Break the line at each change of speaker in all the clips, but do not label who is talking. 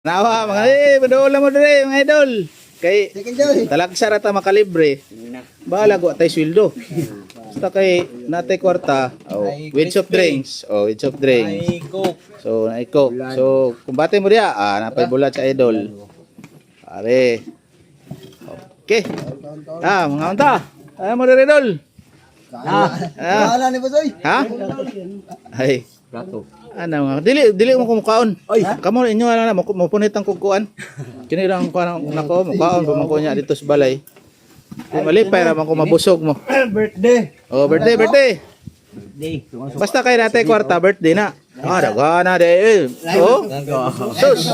Nawa mga padula mo dire mga idol. Kay talagsa ra ta makalibre. Bahala ko tay sweldo. Basta kay natay kwarta, with soft drinks. With soft drinks. So na coke. So kumbate mo diya, napay bulat sa idol. Pare. Okay. Mga unta. Ay mo dire idol.
Wala ni Bosoy.
Ha? Ay. Ano nga, dili mo kumukaon. Kamo inyo na mo punit ang kukuan. Kini lang ko nako mukaon pamangko niya dito sa balay. Malipay ra man ko mabusog mo.
Birthday.
Birthday. Basta kay natay kwarta birthday na. Dagana de. Sus.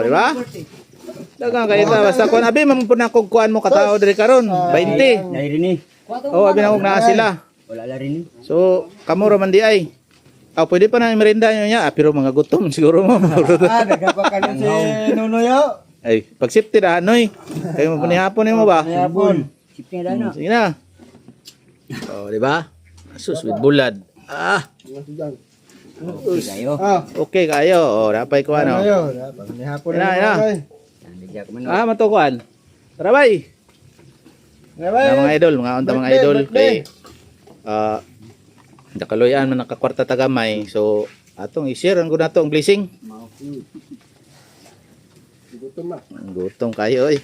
Di ba? Dagan kay ta basta kun abi man pud na kukuan mo katao diri karon 20.
Dari ni.
Abi na na sila.
Wala la rin.
So kamo ra man di ay. Pwede pa na merinda nyo niya. Pero mga gutom siguro mo.
Nagkapakan si Nunoyo.
Ay, pag safety na, Noy. Kayo mo panihapon mo ba?
Hapon.
Sipnya dah nak.
Sige na. Di ba? Sus, with bulad.
Kayo.
Okay kayo. Rapay ko ano.
Hapon
Ina.
Nandiyan ko man.
Matukuan. Tara, bay. Mga idol, mga unta mga idol. Kay, nakaloyan man nakakwarta tagamay. So, atong i-share ang nato ang blessing. Gutom kayo, oy.